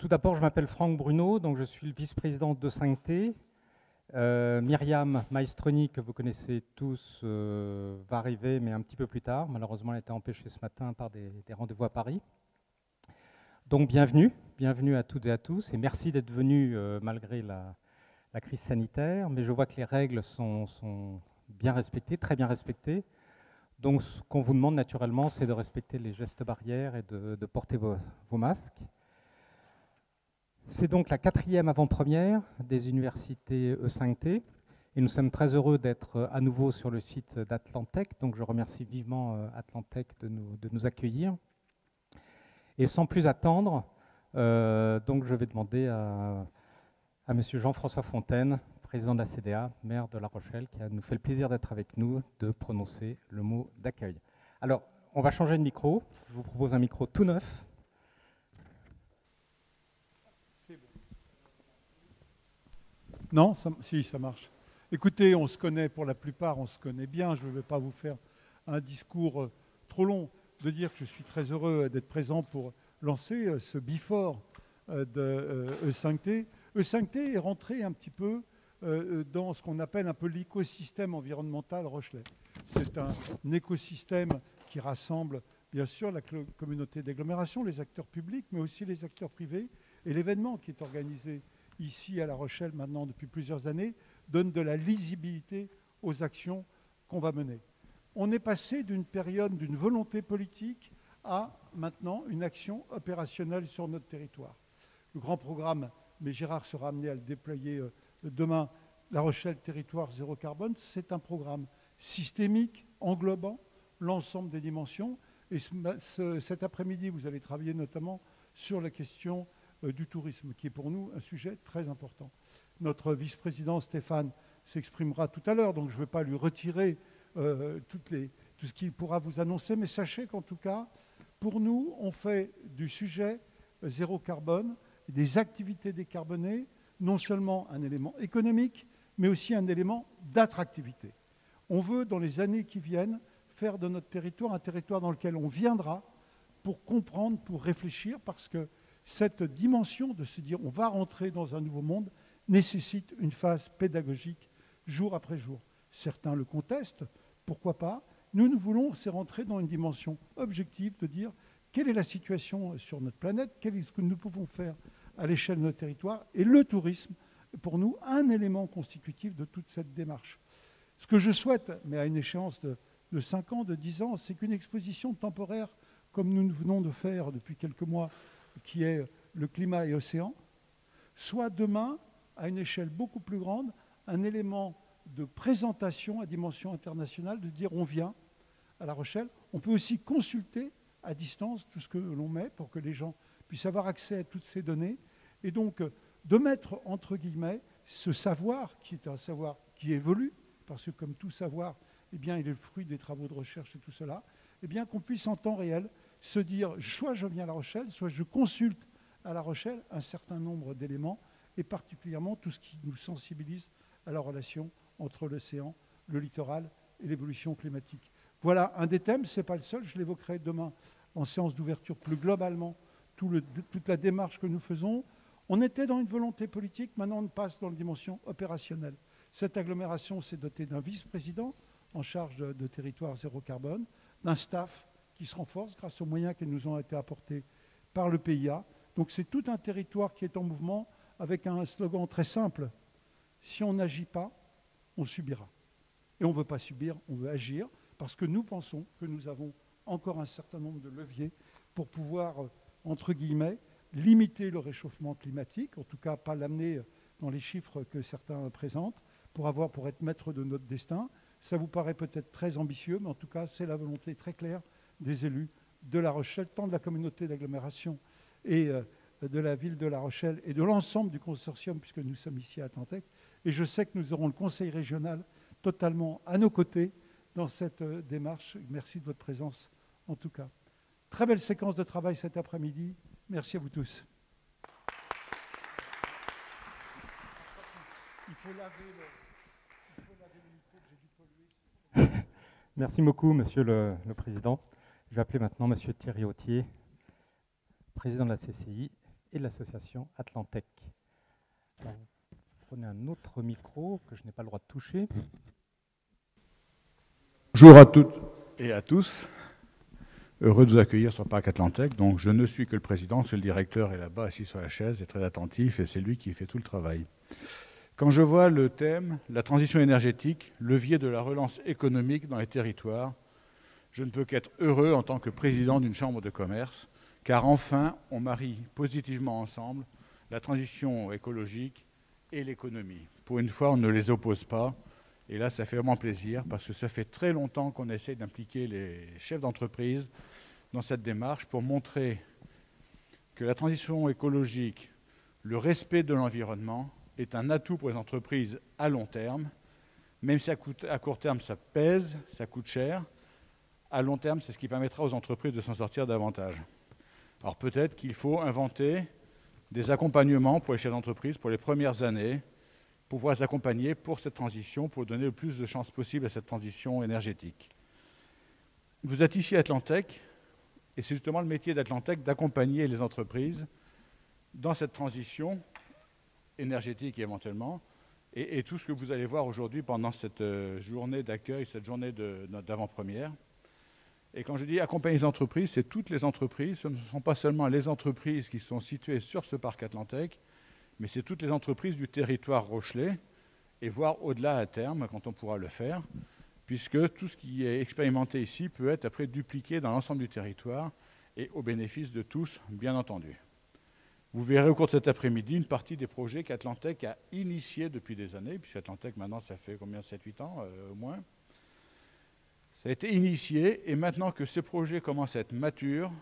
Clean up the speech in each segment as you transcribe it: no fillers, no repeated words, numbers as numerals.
Tout d'abord, je m'appelle Franck Bruno, donc je suis le vice-président de 5T. Myriam Maestroni, que vous connaissez tous, va arriver, mais un petit peu plus tard. Malheureusement, elle a été empêchée ce matin par des rendez-vous à Paris. Donc bienvenue à toutes et à tous, et merci d'être venus malgré la crise sanitaire. Mais je vois que les règles sont bien respectées, très bien respectées. Donc ce qu'on vous demande naturellement, c'est de respecter les gestes barrières et de porter vos masques. C'est donc la 4e avant-première des universités E5T et nous sommes très heureux d'être à nouveau sur le site d'Atlantech. Donc je remercie vivement Atlantech de nous accueillir. Et sans plus attendre, donc je vais demander à M. Jean-François Fontaine, président de la CDA, maire de La Rochelle, qui nous fait le plaisir d'être avec nous, de prononcer le mot d'accueil. Alors, on va changer de micro. Je vous propose un micro tout neuf. Non, si, ça marche. Écoutez, on se connaît pour la plupart, on se connaît bien. Je ne vais pas vous faire un discours trop long, de dire que je suis très heureux d'être présent pour lancer ce before de E5T. E5T est rentré un petit peu dans ce qu'on appelle un peu l'écosystème environnemental rochelais. C'est un écosystème qui rassemble bien sûr la communauté d'agglomération, les acteurs publics, mais aussi les acteurs privés. Et l'événement qui est organisé ici à La Rochelle maintenant depuis plusieurs années, donne de la lisibilité aux actions qu'on va mener. On est passé d'une période d'une volonté politique à maintenant une action opérationnelle sur notre territoire. Le grand programme, mais Gérard sera amené à le déployer demain, La Rochelle Territoire Zéro Carbone, c'est un programme systémique, englobant l'ensemble des dimensions. Et cet après-midi, vous allez travailler notamment sur la question du tourisme, qui est pour nous un sujet très important. Notre vice-président Stéphane s'exprimera tout à l'heure, donc je ne vais pas lui retirer tout ce qu'il pourra vous annoncer, mais sachez qu'en tout cas, pour nous, on fait du sujet zéro carbone, des activités décarbonées, non seulement un élément économique, mais aussi un élément d'attractivité. On veut, dans les années qui viennent, faire de notre territoire un territoire dans lequel on viendra pour comprendre, pour réfléchir, parce que cette dimension de se dire on va rentrer dans un nouveau monde nécessite une phase pédagogique jour après jour. Certains le contestent, pourquoi pas. Nous voulons, c'est rentrer dans une dimension objective de dire quelle est la situation sur notre planète, qu'est ce que nous pouvons faire à l'échelle de notre territoire. Et le tourisme, pour nous, un élément constitutif de toute cette démarche. Ce que je souhaite, mais à une échéance de 5 ans, de 10 ans, c'est qu'une exposition temporaire, comme nous venons de faire depuis quelques mois, qui est le climat et océan, soit demain, à une échelle beaucoup plus grande, un élément de présentation à dimension internationale, de dire on vient à La Rochelle. On peut aussi consulter à distance tout ce que l'on met pour que les gens puissent avoir accès à toutes ces données. Et donc, de mettre, entre guillemets, ce savoir, qui est un savoir qui évolue, parce que comme tout savoir, eh bien, il est le fruit des travaux de recherche et tout cela, eh bien, qu'on puisse en temps réel se dire, soit je viens à La Rochelle, soit je consulte à La Rochelle un certain nombre d'éléments, et particulièrement tout ce qui nous sensibilise à la relation entre l'océan, le littoral et l'évolution climatique. Voilà un des thèmes, ce n'est pas le seul, je l'évoquerai demain en séance d'ouverture plus globalement, toute la démarche que nous faisons. On était dans une volonté politique, maintenant on passe dans la dimension opérationnelle. Cette agglomération s'est dotée d'un vice-président en charge de territoire zéro carbone, d'un staff qui se renforce grâce aux moyens qui nous ont été apportés par le PIA. Donc c'est tout un territoire qui est en mouvement avec un slogan très simple. Si on n'agit pas, on subira. Et on ne veut pas subir, on veut agir, parce que nous pensons que nous avons encore un certain nombre de leviers pour pouvoir, entre guillemets, limiter le réchauffement climatique, en tout cas pas l'amener dans les chiffres que certains présentent, pour être maître de notre destin. Ça vous paraît peut-être très ambitieux, mais en tout cas, c'est la volonté très claire des élus de La Rochelle, tant de la communauté d'agglomération et de la ville de La Rochelle et de l'ensemble du consortium, puisque nous sommes ici à Atlantech. Et je sais que nous aurons le conseil régional totalement à nos côtés dans cette démarche. Merci de votre présence, en tout cas. Très belle séquence de travail cet après-midi. Merci à vous tous. Il faut laver le micro que j'ai dû polluer. Merci beaucoup, Monsieur le Président. Je vais appeler maintenant Monsieur Thierry Autier, président de la CCI et de l'association Atlantec. Alors, vous prenez un autre micro que je n'ai pas le droit de toucher. Bonjour à toutes et à tous. Heureux de vous accueillir sur Parc Atlantec. Donc, je ne suis que le président, c'est le directeur est là-bas assis sur la chaise, est très attentif et c'est lui qui fait tout le travail. Quand je vois le thème, la transition énergétique, levier de la relance économique dans les territoires, je ne peux qu'être heureux en tant que président d'une chambre de commerce, car enfin, on marie positivement ensemble la transition écologique et l'économie. Pour une fois, on ne les oppose pas. Et là, ça fait vraiment plaisir parce que ça fait très longtemps qu'on essaie d'impliquer les chefs d'entreprise dans cette démarche pour montrer que la transition écologique, le respect de l'environnement est un atout pour les entreprises à long terme. Même si à court terme, ça pèse, ça coûte cher, à long terme, c'est ce qui permettra aux entreprises de s'en sortir davantage. Alors peut-être qu'il faut inventer des accompagnements pour les chefs d'entreprise pour les premières années, pouvoir s'accompagner pour cette transition, pour donner le plus de chances possible à cette transition énergétique. Vous êtes ici à Atlantec, et c'est justement le métier d'Atlantec d'accompagner les entreprises dans cette transition énergétique éventuellement, et tout ce que vous allez voir aujourd'hui pendant cette journée d'accueil, cette journée d'avant-première. Et quand je dis accompagner les entreprises, c'est toutes les entreprises, ce ne sont pas seulement les entreprises qui sont situées sur ce parc Atlantec, mais c'est toutes les entreprises du territoire rochelais, et voire au-delà à terme, quand on pourra le faire, puisque tout ce qui est expérimenté ici peut être après dupliqué dans l'ensemble du territoire, et au bénéfice de tous, bien entendu. Vous verrez au cours de cet après-midi une partie des projets qu'Atlantec a initiés depuis des années, puisque Atlantec maintenant ça fait combien, 7-8 ans au moins. Ça a été initié, et maintenant que ces projets commencent à être matures,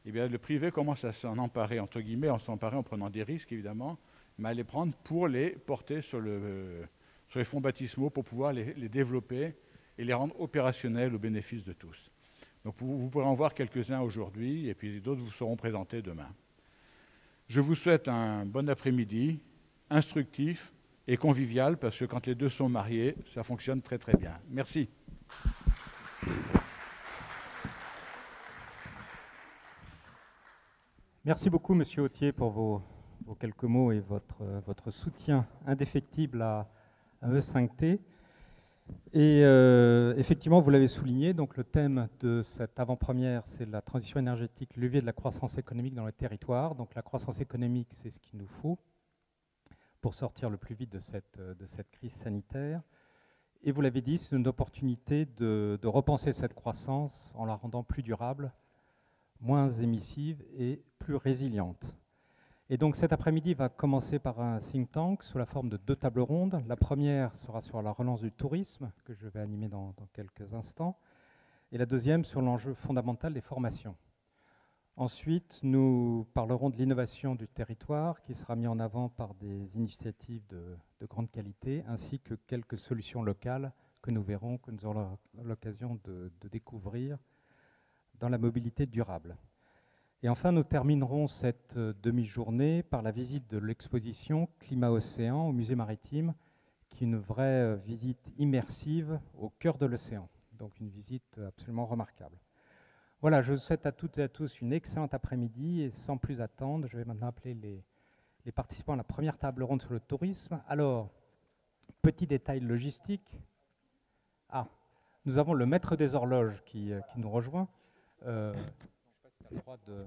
eh bien, le privé commence à s'en emparer, entre guillemets, en s'emparer en prenant des risques, évidemment, mais à les prendre pour les porter sur les fonds baptismaux, pour pouvoir les développer et les rendre opérationnels au bénéfice de tous. Donc vous pourrez en voir quelques-uns aujourd'hui, et puis d'autres vous seront présentés demain. Je vous souhaite un bon après-midi, instructif et convivial, parce que quand les deux sont mariés, ça fonctionne très très bien. Merci. Merci beaucoup, Monsieur Authier, pour vos quelques mots et votre soutien indéfectible à E5T. Et effectivement, vous l'avez souligné, donc le thème de cette avant-première, c'est la transition énergétique, levier de la croissance économique dans le territoire. Donc la croissance économique, c'est ce qu'il nous faut pour sortir le plus vite de cette crise sanitaire. Et vous l'avez dit, c'est une opportunité de repenser cette croissance en la rendant plus durable, moins émissive et plus résiliente. Et donc cet après-midi va commencer par un think tank sous la forme de 2 tables rondes. La première sera sur la relance du tourisme, que je vais animer dans quelques instants, et la deuxième sur l'enjeu fondamental des formations. Ensuite, nous parlerons de l'innovation du territoire, qui sera mis en avant par des initiatives de grande qualité, ainsi que quelques solutions locales que nous verrons, que nous aurons l'occasion de découvrir dans la mobilité durable. Et enfin, nous terminerons cette demi-journée par la visite de l'exposition Climat-Océan au musée maritime, qui est une vraie visite immersive au cœur de l'océan. Donc une visite absolument remarquable. Voilà, je vous souhaite à toutes et à tous une excellente après-midi et sans plus attendre, je vais maintenant appeler les participants à la première table ronde sur le tourisme. Alors, petit détail logistique. Ah, nous avons le maître des horloges qui nous rejoint. Je ne sais pas si tu as le droit de...